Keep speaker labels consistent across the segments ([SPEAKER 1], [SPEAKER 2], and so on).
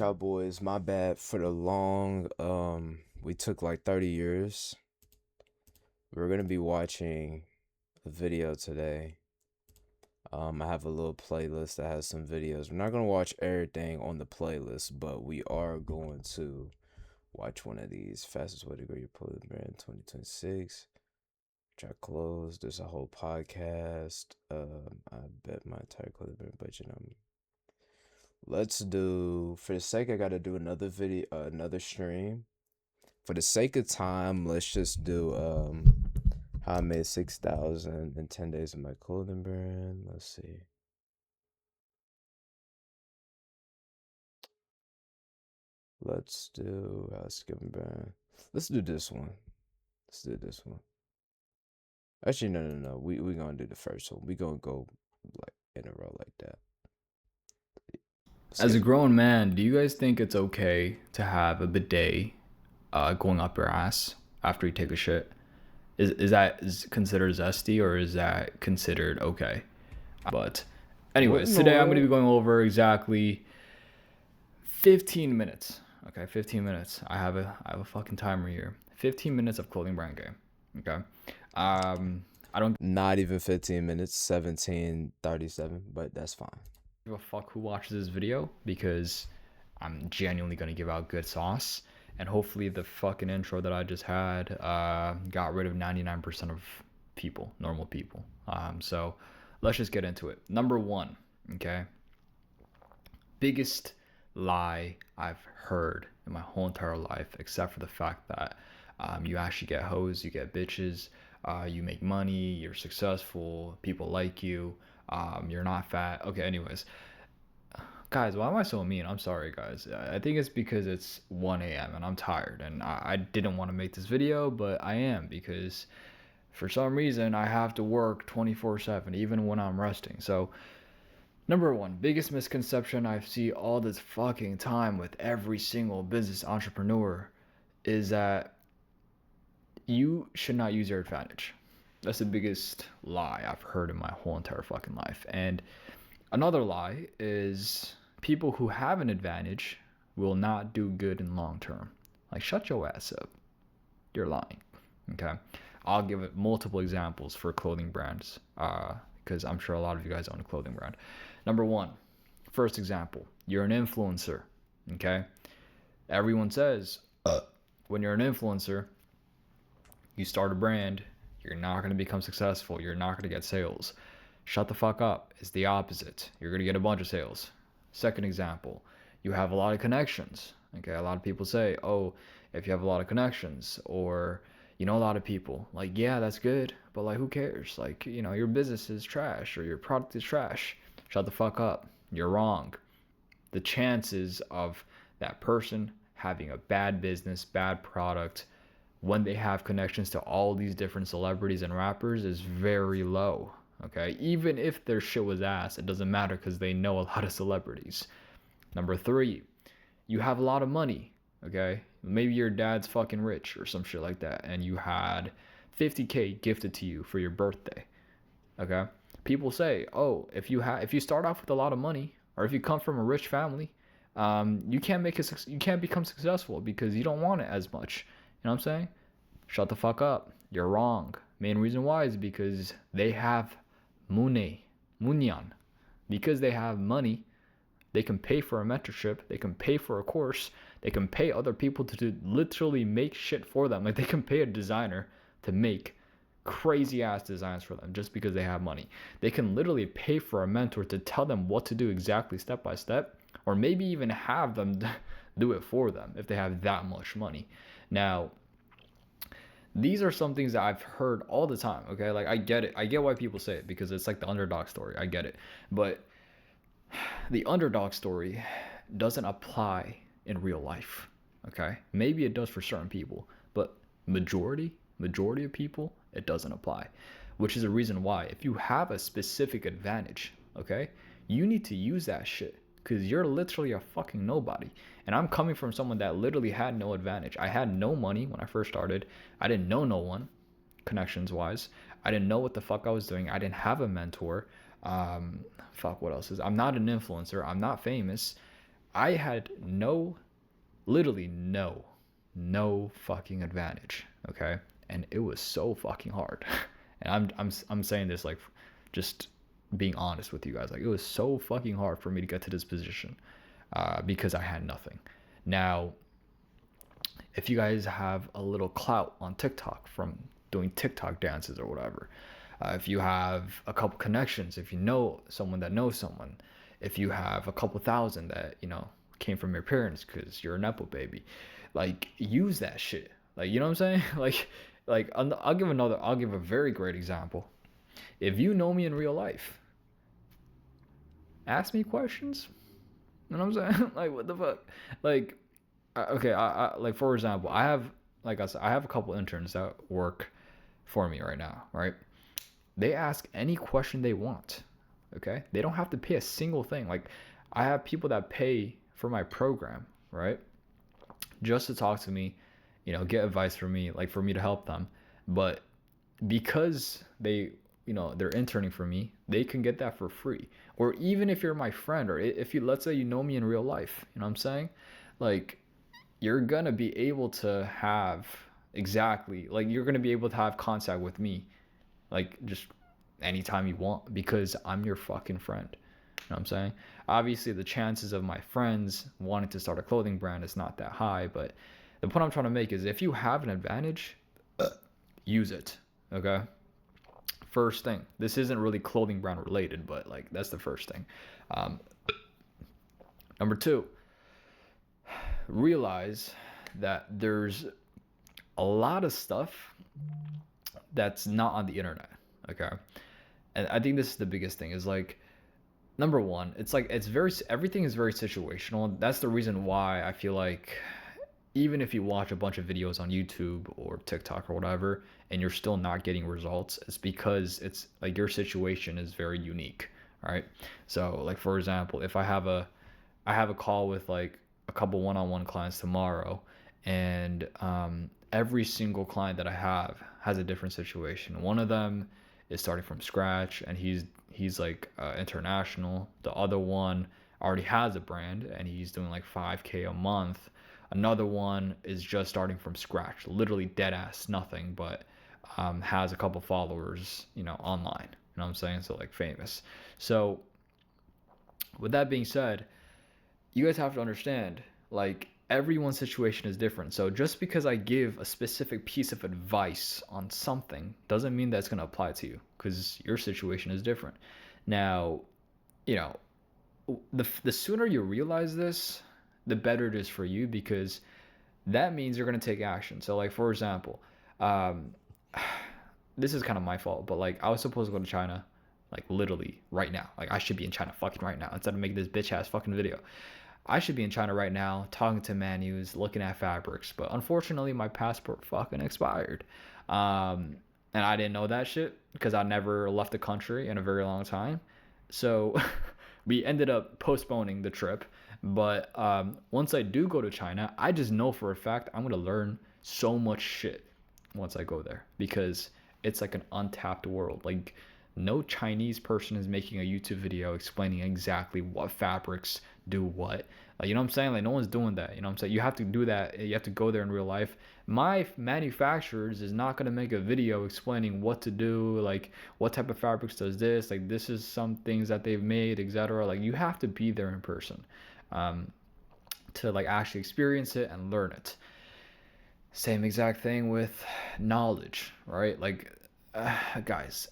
[SPEAKER 1] Cowboys, my bad for the long we took like 30 years. We're gonna be watching a video today. I have a little playlist that has some videos. We're not gonna watch everything on the playlist, but we are going to watch one of these. Fastest way to grow your clothing brand 2026. Which I closed. There's a whole podcast. I bet my entire clothing brand budget. Let's do, for the sake, I gotta do another video, another stream. For the sake of time, let's just do how I made 6,000 in 10 days of my clothing brand. Let's see. Let's do housekeeping brand. Let's do this one. Let's do this one. Actually, no. We gonna do the first one. We gonna go like in a row like that.
[SPEAKER 2] As a grown man, do you guys think it's okay to have a bidet going up your ass after you take a shit? Is considered zesty, or is that considered okay? But anyways, today I'm going to be going over exactly 15 minutes. Okay, 15 minutes. I have a fucking timer here. 15 minutes of clothing brand game. Okay. I don't
[SPEAKER 1] Not even 15 minutes, 17:37, but that's fine.
[SPEAKER 2] give a fuck who watches this video because I'm genuinely gonna give out good sauce. And hopefully the fucking intro that I just had got rid of 99% of people, normal people. So let's just get into it. Number one, okay? Biggest lie I've heard in my whole entire life, except for the fact that you actually get hoes, you get bitches, you make money, you're successful, people like you, you're not fat. Okay, anyways, guys, why am I so mean? I'm sorry, guys. I think it's because it's 1 a.m. and I'm tired, and I didn't want to make this video, but I am because for some reason I have to work 24/7, even when I'm resting. So, number one, biggest misconception I see all this fucking time with every single business entrepreneur is that you should not use your advantage. That's the biggest lie I've heard in my whole entire fucking life. And another lie is people who have an advantage will not do good in long term. Like, shut your ass up. You're lying. Okay. I'll give it multiple examples for clothing brands because I'm sure a lot of you guys own a clothing brand. Number one, first example, you're an influencer. Okay. Everyone says when you're an influencer, you start a brand, you're not going to become successful. You're not going to get sales. Shut the fuck up. It's the opposite. You're going to get a bunch of sales. Second example, you have a lot of connections. Okay, a lot of people say, oh, if you have a lot of connections or you know a lot of people, like, yeah, that's good, but like, who cares? Like, you know, your business is trash or your product is trash. Shut the fuck up. You're wrong. The chances of that person having a bad business, bad product, when they have connections to all these different celebrities and rappers is very low. Okay, even if their shit was ass, it doesn't matter because they know a lot of celebrities. Number three, you have a lot of money. Okay, maybe your dad's fucking rich or some shit like that, and you had 50K gifted to you for your birthday. Okay, people say, oh, if you start off with a lot of money, or if you come from a rich family, you can't become successful because you don't want it as much. You know what I'm saying? Shut the fuck up. You're wrong. Main reason why is because they have munyan. Because they have money, they can pay for a mentorship, they can pay for a course, they can pay other people to literally make shit for them. Like, they can pay a designer to make crazy ass designs for them just because they have money. They can literally pay for a mentor to tell them what to do exactly step by step, or maybe even have them do it for them if they have that much money. Now, these are some things that I've heard all the time. Okay, like, I get it. I get why people say it because it's like the underdog story. I get it. But the underdog story doesn't apply in real life. Okay, maybe it does for certain people, but majority of people, it doesn't apply. Which is a reason why, if you have a specific advantage, okay, you need to use that shit because you're literally a fucking nobody. And I'm coming from someone that literally had no advantage. I had no money when I first started. I didn't know no one, connections wise. I didn't know what the fuck I was doing. I didn't have a mentor. Fuck, what else is? I'm not an influencer. I'm not famous. I had literally no fucking advantage. Okay, and it was so fucking hard. And I'm saying this like just being honest with you guys. Like it was so fucking hard for me to get to this position because I had nothing. Now, if you guys have a little clout on TikTok from doing TikTok dances or whatever, if you have a couple connections, if you know someone that knows someone, if you have a couple thousand that came from your parents because you're a nepo baby, like use that shit. Like you know what I'm saying? Like I'll give a very great example. If you know me in real life, ask me questions. You know what I'm saying? Like what the fuck? Like okay, I like for example, I have like I said, I have a couple interns that work for me right now, right? They ask any question they want. Okay? They don't have to pay a single thing. Like I have people that pay for my program, right? Just to talk to me, get advice from me, like for me to help them. But because they're interning for me, they can get that for free. Or even if you're my friend, or if you, let's say you know me in real life, you know what I'm saying? Like you're gonna be able to have exactly like you're gonna be able to have contact with me like just anytime you want because I'm your fucking friend. You know what I'm saying? Obviously the chances of my friends wanting to start a clothing brand is not that high, but the point I'm trying to make is if you have an advantage, use it. Okay? First thing. This isn't really clothing brand related, but like that's the first thing. Um, Number two, realize that there's a lot of stuff that's not on the internet. Okay. And I think this is the biggest thing is like number one, it's like everything is very situational. That's the reason why I feel like even if you watch a bunch of videos on YouTube or TikTok or whatever and you're still not getting results, it's because it's like your situation is very unique. Right. So like for example, if I have a call with like a couple one-on-one clients tomorrow, and every single client that I have has a different situation. One of them is starting from scratch, and he's like international. The other one already has a brand, and he's doing like 5K a month. Another one is just starting from scratch, literally dead ass nothing, but has a couple followers, online. You know what I'm saying? So like famous. So with that being said, you guys have to understand like everyone's situation is different. So just because I give a specific piece of advice on something doesn't mean that's going to apply to you because your situation is different. Now, you know, the sooner you realize this, the better it is for you because that means you're going to take action. So like for example, um this is kind of my fault, but like I was supposed to go to China like literally right now. Like I should be in China fucking right now instead of making this bitch ass fucking video. I should be in China right now, talking to menus, looking at fabrics, but unfortunately, my passport fucking expired. And I didn't know that shit because I never left the country in a very long time. So we ended up postponing the trip. But once I do go to China, I just know for a fact I'm going to learn so much shit once I go there because it's like an untapped world. Like, no Chinese person is making a YouTube video explaining exactly what fabrics do what. Like, you know what I'm saying? Like, no one's doing that. You know what I'm saying? You have to do that. You have to go there in real life. My manufacturers is not going to make a video explaining what to do, like, what type of fabrics does this, like, this is some things that they've made, etc. Like, you have to be there in person um, to, like, actually experience it and learn it. Same exact thing with knowledge, right? Like, guys,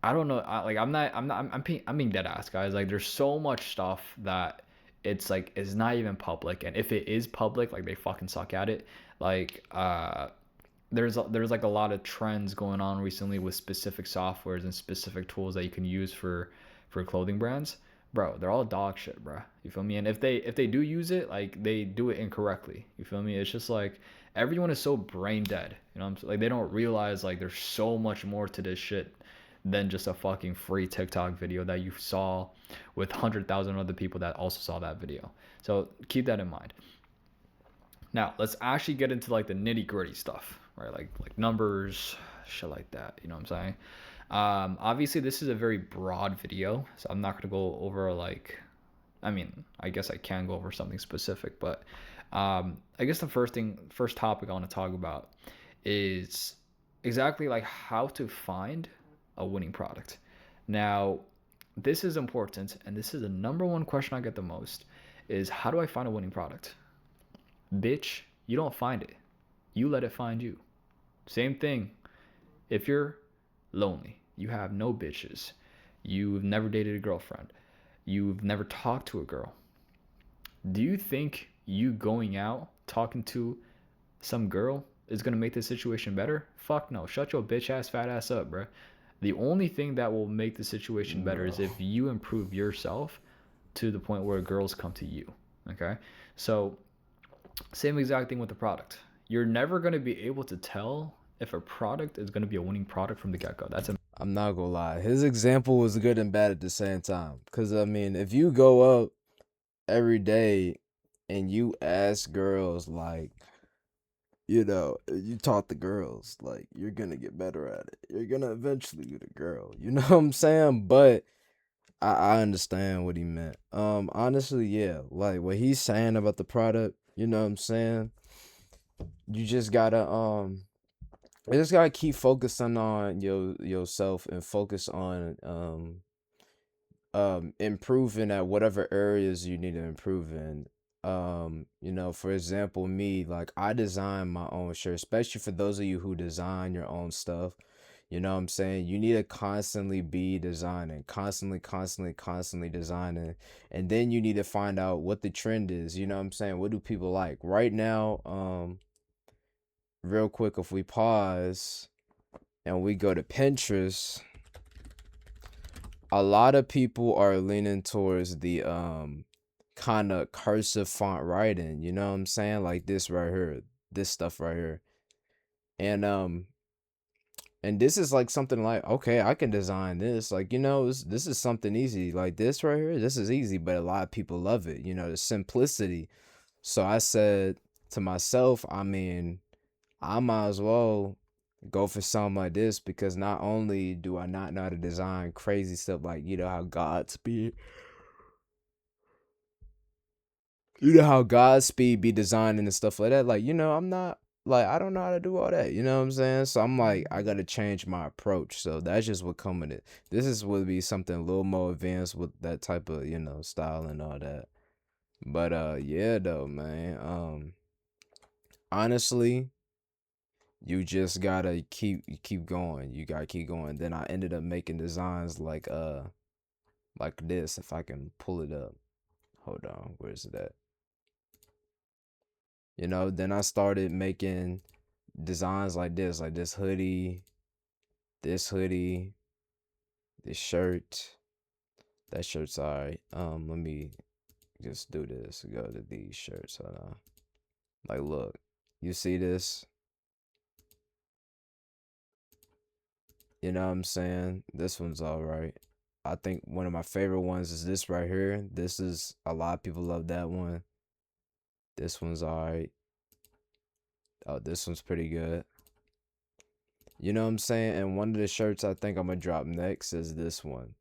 [SPEAKER 2] I don't know. I'm being dead ass, guys. Like, there's so much stuff that it's like it's not even public, and if it is public, like they fucking suck at it. Like, there's like a lot of trends going on recently with specific softwares and specific tools that you can use for clothing brands. Bro, they're all dog shit, bro. You feel me? And if they do use it, like they do it incorrectly. You feel me? It's just like everyone is so brain dead. You know, like they don't realize like there's so much more to this shit than just a fucking free TikTok video that you saw with 100,000 other people that also saw that video. So keep that in mind. Now, let's actually get into like the nitty-gritty stuff, right? Like numbers, shit like that, you know what I'm saying? Obviously this is a very broad video, so I'm not going to go over like I mean, I guess I can go over something specific, but I guess the first topic I want to talk about is exactly like how to find a winning product. Now, this is important, and this is the number one question I get the most is how do I find a winning product? Bitch, you don't find it. You let it find you. Same thing. If you're lonely, you have no bitches, you've never dated a girlfriend, you've never talked to a girl, do you think you going out talking to some girl is gonna make the situation better? Fuck no. Shut your bitch ass fat ass up, bro. The only thing that will make the situation better is
[SPEAKER 1] Bro.
[SPEAKER 2] if you improve yourself to the point where girls come to you. Okay? So, same exact thing with the product. You're never gonna be able to tell if a product is gonna be a winning product from the get go. That's a
[SPEAKER 1] I'm not gonna lie. His example was good and bad at the same time. Cause I mean, if you go up every day and you ask girls like, you taught the girls, like you're gonna get better at it. You're gonna eventually get a girl. You know what I'm saying? But I understand what he meant. Honestly, yeah. Like what he's saying about the product, you know what I'm saying? You just gotta you just gotta keep focusing on yourself and focus on improving at whatever areas you need to improve in. For example, me, like I design my own shirt, especially for those of you who design your own stuff. You know what I'm saying? You need to constantly be designing, constantly designing. And then you need to find out what the trend is. You know what I'm saying? What do people like? Right now, real quick, if we pause and we go to Pinterest, a lot of people are leaning towards the kind of cursive font writing, you know what I'm saying? Like this right here, this stuff right here. And and this is like something like, okay, I can design this. Like, this is something easy. Like this right here, this is easy, but a lot of people love it, the simplicity. So I said to myself, I mean, I might as well go for something like this because not only do I not know how to design crazy stuff like how Godspeed, how Godspeed be designing and stuff like that. Like I'm not like I don't know how to do all that. You know what I'm saying? So I'm like I gotta change my approach. So that's just what come with it. This is would be something a little more advanced with that type of style and all that. But yeah though man. Honestly, you just gotta keep going. You gotta keep going. Then I ended up making designs like this. If I can pull it up, hold on, where's it at? Then I started making designs like this hoodie, this hoodie, this shirt. That shirt's alright. Let me just do this. Go to these shirts. Hold on. Like, look, you see this? You know what I'm saying? This one's alright. I think one of my favorite ones is this right here. This is a lot of people love that one. This one's alright. Oh, this one's pretty good. You know what I'm saying? And one of the shirts I think I'm gonna drop next is this one.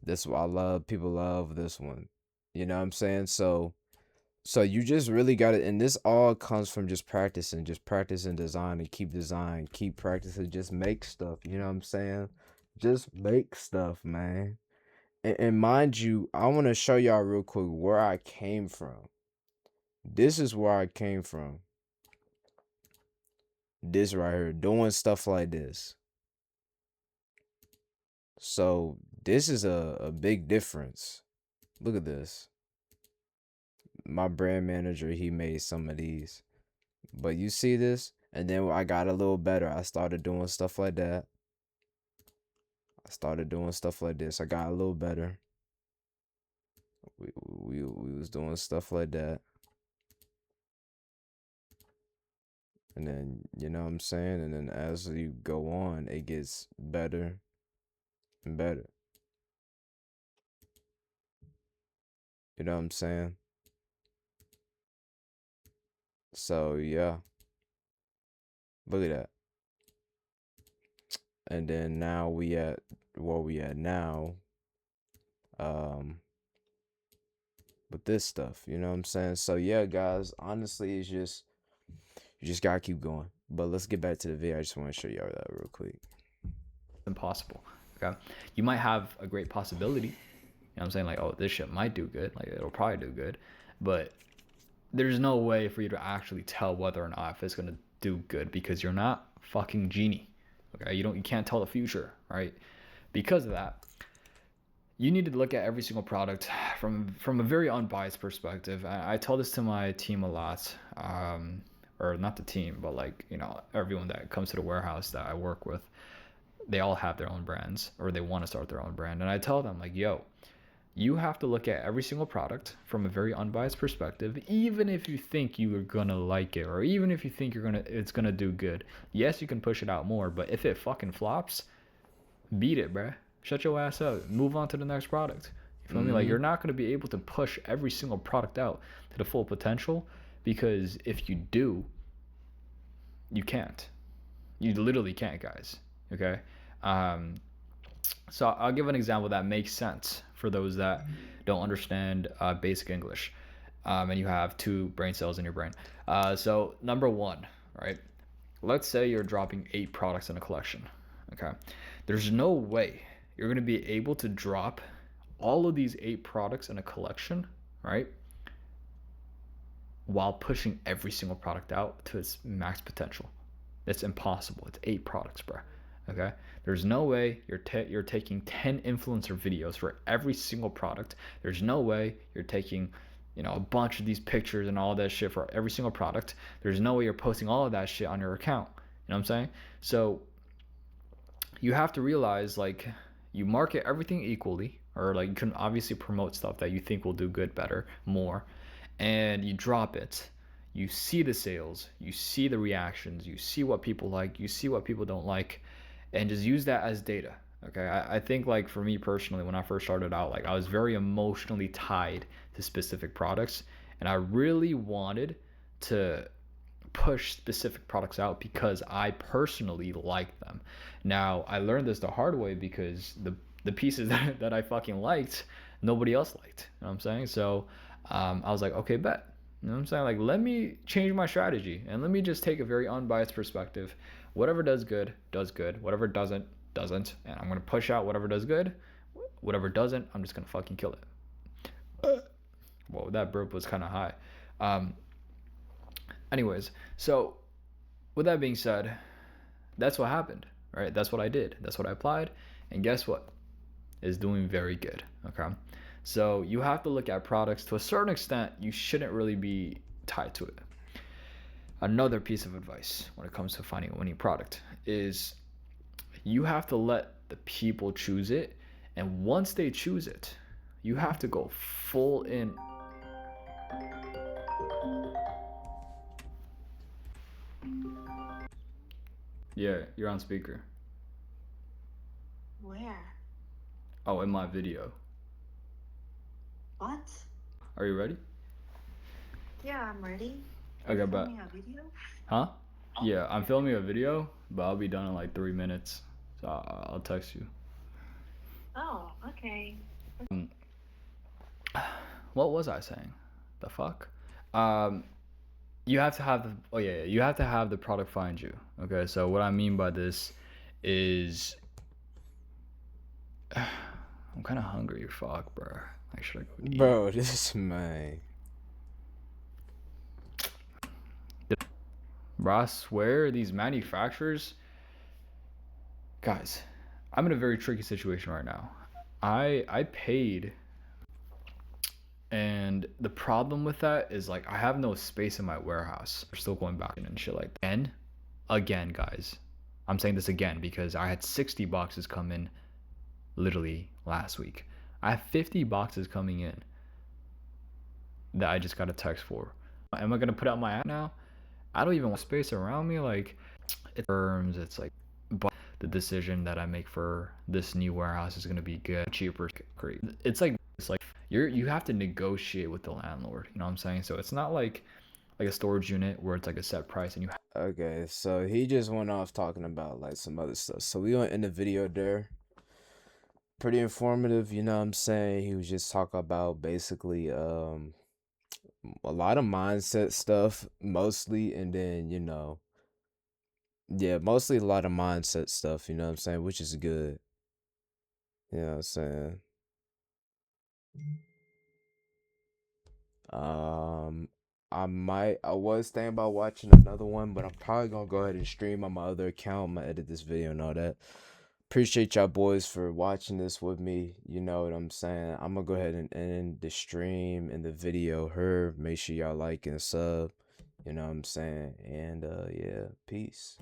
[SPEAKER 1] This one I love. People love this one. You know what I'm saying? So you just really got to, and this all comes from just practicing design and keep practicing, just make stuff. You know what I'm saying? Just make stuff, man. And mind you, I want to show y'all real quick where I came from. This is where I came from. This right here, doing stuff like this. So this is a big difference. Look at this. My brand manager, he made some of these. But you see this? And then I got a little better. I started doing stuff like that. I started doing stuff like this. I got a little better. We was doing stuff like that. And then, you know what I'm saying? And then as you go on, it gets better and better. You know what I'm saying? So, yeah. Look at that. And then now we at where we at now. Um with this stuff, you know what I'm saying? So yeah, guys, honestly, it's just you just gotta keep going. But let's get back to the video. I just want to show y'all that real quick.
[SPEAKER 2] Impossible. Okay, you might have a great possibility. You know what I'm saying? Like, oh, this shit might do good. Like, it'll probably do good, but there's no way for you to actually tell whether or not if it's gonna do good because you're not fucking genie. Okay, you can't tell the future, right? Because of that, you need to look at every single product from a very unbiased perspective. I tell this to my team a lot, or not the team, but like, you know, everyone that comes to the warehouse that I work with. They all have their own brands, or they want to start their own brand, and I tell them like, yo, you have to look at every single product from a very unbiased perspective, even if you think you are gonna like it, or even if you think it's gonna do good. Yes, you can push it out more, but if it fucking flops, beat it, bruh. Shut your ass up. Move on to the next product. You feel me? Like, you're not gonna be able to push every single product out to the full potential, because if you do, you can't. You literally can't, guys. Okay. So I'll give an example that makes sense for those that don't understand basic English, and you have 2 brain cells in your brain. So number 1, right? Let's say you're dropping 8 products in a collection. Okay, there's no way you're gonna be able to drop all of these 8 products in a collection, right? While pushing every single product out to its max potential. It's impossible. It's 8 products, bro. Okay, there's no way you're taking 10 influencer videos for every single product. There's no way you're taking, you know, a bunch of these pictures and all that shit for every single product. There's no way you're posting all of that shit on your account. You know what I'm saying? So you have to realize, like, you market everything equally, or like you can obviously promote stuff that you think will do good, better, more, and you drop it. You see the sales, you see the reactions, you see what people like, you see what people don't like, and just use that as data. Okay, I think, like, for me personally, when I first started out, like, I was very emotionally tied to specific products, and I really wanted to push specific products out because I personally like them. Now, I learned this the hard way because the pieces that I fucking liked, nobody else liked. You know what I'm saying? So I was like, okay, bet. You know what I'm saying? Like, let me change my strategy and let me just take a very unbiased perspective. Whatever does good, does good. Whatever doesn't, doesn't. And I'm going to push out whatever does good. Whatever doesn't, I'm just going to fucking kill it. Whoa, that burp was kind of high. Anyways, so with that being said, that's what happened, right? That's what I did. That's what I applied. And guess what? It's doing very good, okay? So you have to look at products to a certain extent. You shouldn't really be tied to it. Another piece of advice when it comes to finding a winning product is you have to let the people choose it. And once they choose it, you have to go full in. Yeah, you're on speaker.
[SPEAKER 3] Where?
[SPEAKER 2] Oh, in my video.
[SPEAKER 3] What?
[SPEAKER 2] Are you ready?
[SPEAKER 3] Yeah, I'm ready.
[SPEAKER 2] Okay, but
[SPEAKER 3] Filming a video?
[SPEAKER 2] huh? Yeah, I'm filming a video, but I'll be done in like 3 minutes. So I'll text you.
[SPEAKER 3] Oh, okay.
[SPEAKER 2] What was I saying? The fuck? You have to have the you have to have the product find you. Okay, so what I mean by this is I'm kind of hungry. Fuck, bro. Like, should I go eat?
[SPEAKER 1] Bro, this man.
[SPEAKER 2] Bro, I swear these manufacturers, guys, I'm in a very tricky situation right now. I paid, and the problem with that is, like, I have no space in my warehouse. We're still going back and shit like that. And again, guys, I'm saying this again because I had 60 boxes come in literally last week. I have 50 boxes coming in that I just got a text for. Am I gonna put out my app now? I don't even want space around me. Like, it firms, it's like, but the decision that I make for this new warehouse is gonna be good, cheaper, great. It's like you have to negotiate with the landlord. You know what I'm saying? So it's not like a storage unit where it's like a set price and you.
[SPEAKER 1] Okay, so he just went off talking about like some other stuff. So we gonna end the video there. pretty informative, you know what I'm saying? He was just talking about basically a lot of mindset stuff mostly, and then, yeah, mostly a lot of mindset stuff, you know what I'm saying, which is good. You know what I'm saying? Um, I was thinking about watching another one, but I'm probably gonna go ahead and stream on my other account. I'm gonna edit this video and all that. Appreciate y'all boys for watching this with me. You know what I'm saying? I'm gonna go ahead and end the stream and the video here. Make sure y'all like and sub. You know what I'm saying? And yeah, peace.